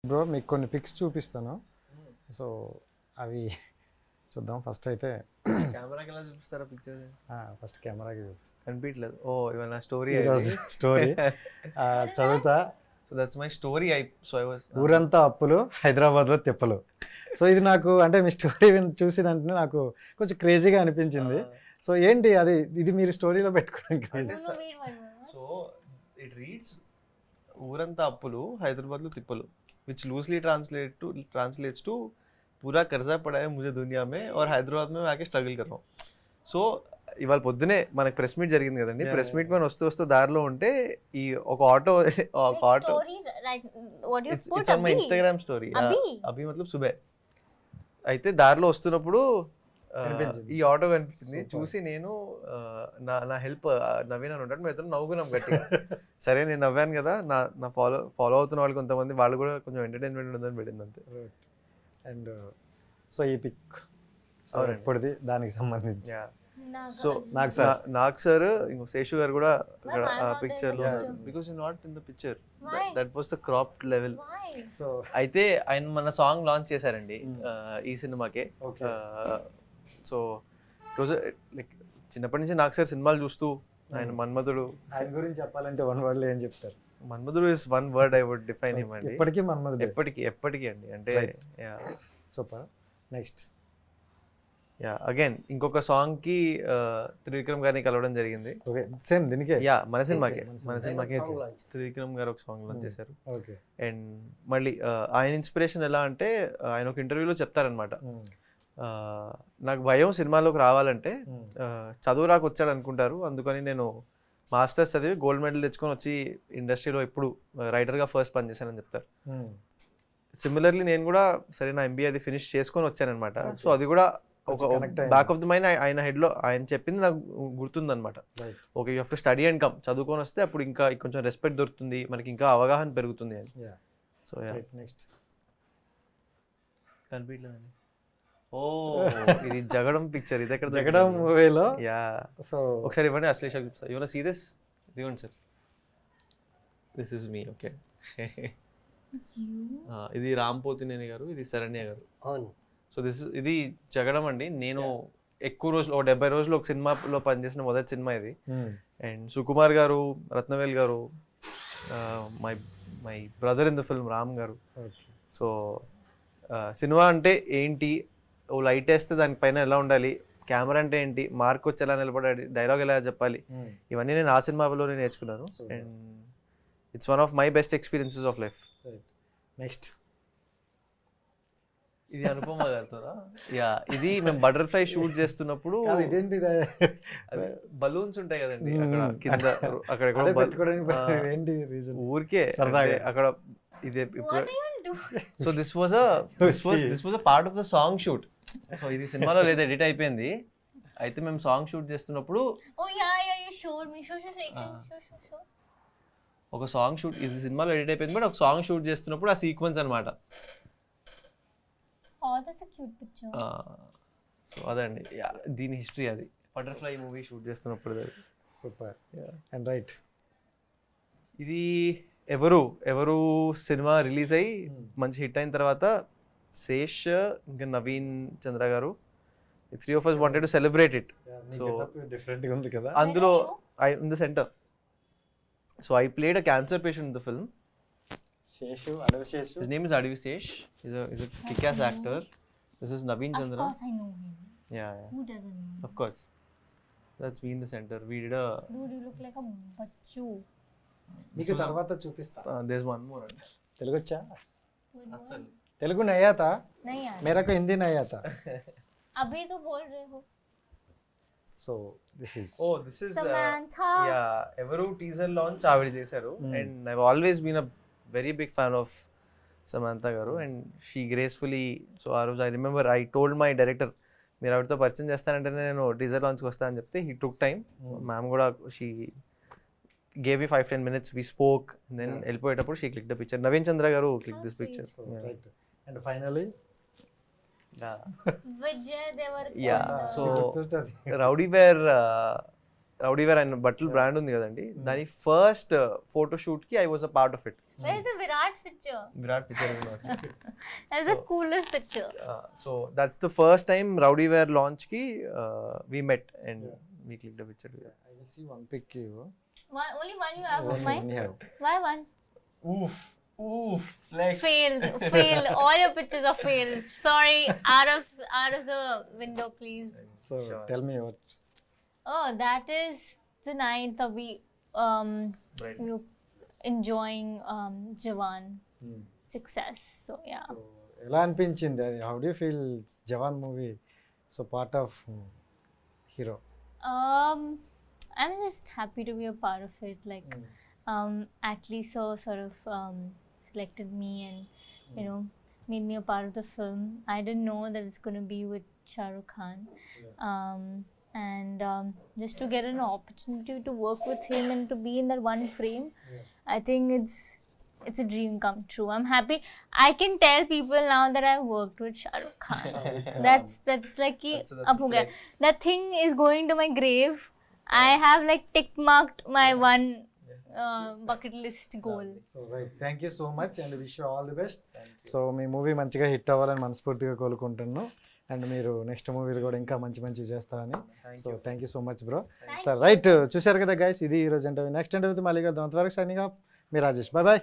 Bro మీకు కొన్ని pics చూపిస్తాను. సో అవి చూద్దాం. ఫస్ట్ అయితే కెమెరాకి ఎలా చూపిస్తారా పిక్చర్? ఫస్ట్ కెమెరాకి చూపిస్తాను. కనిపించలేదు. ఓ ఇవాళ నా స్టోరీ ఈరోజు స్టోరీ చదువుతా. So that's my story. I was ఊరంతా అప్పులు, హైదరాబాద్లో తిప్పలు. సో ఇది నాకు అంటే మీ స్టోరీ చూసిన వెంటనే నాకు కొంచెం క్రేజీగా అనిపించింది. సో ఏంటి అది, ఇది మీరు స్టోరీలో పెట్టుకోవడం క్రేజీ. సో ఇట్ రీడ్స్ ఊరంతా అప్పులు, హైదరాబాద్లో తిప్పలు, which loosely translates to पूरा कर्जा पड़ा है मुझे दुनिया में और हैदराबाद में मैं आके स्ट्रगल कर रहा हूँ. సో ఇవాళ పొద్దునే మనకు ప్రెస్ మీట్ జరిగింది కదండి. ప్రెస్ మీట్ మనం వస్తూ దారిలో ఉంటే ఈ ఒక ఆటో మై ఇన్స్టాగ్రామ్ స్టోరీ అభి మతలబ్ సుబే. అయితే దారిలో వస్తున్నప్పుడు ఈ ఆటో కనిపించింది. చూసి నేను నా హెల్ప్ నవీన్ అని ఉంటాడు, మేము ఇద్దరు నవ్వుకున్నాం గట్టిగా. సరే నేను నవ్వాను కదా, నా ఫాలో అవుతున్న వాళ్ళు కొంతమంది వాళ్ళు కూడా కొంచెం ఎంటర్టైన్మెంట్ ఉందని పెట్టింది అంతే. అండ్ సో ఈ పిక్ ఇప్పుడుది దానికి సంబంధించి సో నాగ్ సార్ ఇంకో శేషు గారు కూడా అక్కడ ఆ పిక్చర్ లో, because you not in the picture, that was the cropped level. So అయితే ఆయన మన సాంగ్ లాంచ్ చేశారండి ఈ సినిమాకే. సో రోజు లైక్ చిన్నప్పటి నుంచి నాగ్ సార్ సినిమాలు చూస్తూ ఆయన మన్మధుడు, ఆయన గురించి చెప్పాలంటే వన్ వర్డ్ లో ఏం చెప్తారు? Manmadhudu is one word I would define him అండి. ఎప్పటికీ మన్మధుడు, ఎప్పటికీ అండి. అంటే సూపర్. నెక్స్ట్ అగైన్ ఇంకొక సాంగ్ కి త్రివిక్రమ్ గారిని కలవడం జరిగింది. ఓకే సేమ్ దీనికే మన సినిమాకే త్రివిక్రమ్ గారు ఒక సాంగ్ లాంచ్ చేశారు. అండ్ మళ్ళీ ఆయన ఇన్స్పిరేషన్ ఎలా అంటే ఆయన ఒక ఇంటర్వ్యూలో చెప్తారనమాట, నాకు భయం సినిమాలోకి రావాలంటే చదువు రాకు వచ్చాడు అనుకుంటారు, అందుకని నేను మాస్టర్స్ చదివి గోల్డ్ మెడల్ తెచ్చుకొని వచ్చి ఇండస్ట్రీలో ఇప్పుడు రైటర్గా ఫస్ట్ పనిచేశానని చెప్తారు. సిమిలర్లీ నేను కూడా సరే నా ఎంబీఏ అది ఫినిష్ చేసుకొని వచ్చానమాట. సో అది కూడా ఒక బ్యాక్ ఆఫ్ ద మైండ్ ఆయన హెడ్ లో ఆయన చెప్పింది నాకు గుర్తుందనమాట. Okay you have to study and come, చదువుకొని వస్తే అప్పుడు ఇంకా కొంచెం రెస్పెక్ట్ దొరుకుతుంది మనకి, ఇంకా అవగాహన పెరుగుతుంది అని. So next కనిపించలేదండి. ఓ ఇది జగడం పిక్చర్, ఇది ఎక్కడ? జగడం మూవీలో. సో ఒకసారి ఇవ్వండి Ashlesha, you want see this? ఇదిగోండి sir, this is me. Okay ఇది రామ్ పోతినేని గారు, ఇది శరణ్య గారు. సో ఇది జగడం అండి. నేను ఎక్కువ రోజులు 70 రోజులు ఒక సినిమాలో పనిచేసిన మొదటి సినిమా ఇది. And Sukumar garu, Rathnavel garu, my brother in the film Ram garu. So cinema అంటే ఏంటి, ఓ లైట్ వేస్తే దానిపైన ఎలా ఉండాలి, కెమెరా అంటే ఏంటి, మార్క్ వచ్చి ఎలా నిలబడాలి, డైలాగ్ ఎలా చెప్పాలి, ఇవన్నీ నేను ఆ సినిమాలోనే నేర్చుకున్నాను. And it's one of my best experiences of life. Next ఇది అనుపమ గారితో. ఇది మేము బటర్ఫ్లై షూట్ చేస్తున్నప్పుడు బలూన్స్ ఉంటాయి కదండి అక్కడ కింద, అక్కడ ఊరికే అక్కడ ఇదే. So this was a part of the song shoot. So ఇది సినిమాలో లేదు, ఎడిట్ అయిపోయింది. అయితే మేము సాంగ్ షూట్ చేస్తున్నప్పుడు ఒక సాంగ్ షూట్, ఇది సినిమాలో ఎడిట్ అయిపోయింది బట్ ఒక సాంగ్ షూట్ చేస్తున్నప్పుడు ఆ సీక్వెన్స్ అనమాట. సో అదండి దీని హిస్టరీ, అది బటర్ఫ్లై మూవీ షూట్ చేస్తున్నప్పుడు. సూపర్. అండ్ రైట్, ఇది ఎవరు సినిమా రిలీజ్ అయ్యి మంచి హిట్ అయిన తర్వాత శేష్ ఇంకా నవీన్ చంద్ర గారు, 3 of us wanted to celebrate it. So different గా ఉంది కదా అందులో in the center. So I played a cancer patient in the film. Sheshu, Adavi Sheshu. His name is Adavi Shesh. He's a kick-ass actor. This is Naveen Chandra. Of course I know him. Yeah. Who doesn't know him? Of course. That's me in the center. We did a... Dude, you look like a bachchu. నీకు తర్వాత చూపిస్తా. There's one more. Telugu వచ్చా? అసలు తెలుగు नहीं आता? नहीं आता. मेरा को हिंदी नहीं आता. अभी तो बोल रहे हो. So this is Samantha. ఎవరు టీజర్ లాంచ్ ఆవిడ చేశారు. And I've always been a very big fan of Samantha గారు. అండ్ షీ గ్రేస్ఫుల్లీ, సో ఆ రోజు I remember I told my director, మీరు ఆవిడతో పరిచయం చేస్తానంటే నేను టీజర్ లాంచ్కి వస్తాను అని చెప్తే హీ టుక్ టైమ్. మ్యామ్ కూడా she gave me 5-10 minutes, we spoke, and then వెళ్ళిపోయేటప్పుడు she clicked the picture. Naveen Chandra garu clicked this picture. So, right. And finally Vijay Devarkonda. Yeah, so Rowdy Wear and బట్టల brand ఉంది కదండి, దాని first photo shoot కి I was a part of it. Where's the Virat picture? Virat picture is not. That's the coolest picture. So that's the first time Rowdywear launch ki we met and we clicked a picture together. I will see one pic you. Only one you have of Only mine? one you have. Why one? Oof, flex. Failed. All your pictures are failed. Sorry, out of the window, please. So tell me what. Oh, that is the night that we Right. were enjoying Jawan success. So yeah. So ఎలా అనిపించింది అది? How do you feel Jawan movie? So part of hero. I'm just happy to be a part of it. Like Atlee sir sort of selected me and made me a part of the film. I didn't know that it's going to be with Shah Rukh Khan. And just to get an opportunity to work with him and to be in that one frame, I think it's a dream come true. I'm happy. I can tell people now that I worked with Shah Rukh Khan. That's like That's up ho gaya. flex. That thing is going to my grave. I have like tick marked my one bucket list goal. So right, thank you so much and wish you all the best. So me movie మంచిగా hit అవ్వాలని మనస్ఫూర్తిగా కోరుకుంటున్నాను and మీరు next మూవీలు కూడా ఇంకా మంచి చేస్తారని. So thank you so much bro. Sir right, చూశారు కదా గైస్, ఇది ఈరోజు ఇంటర్వ్యూ. నెక్స్ట్ ఇంటర్వ్యూతో మళ్ళీ కలుద్దాం. అంతవరకు సైనింగ్ ఆఫ్, మీ రాజేష్. Bye bye.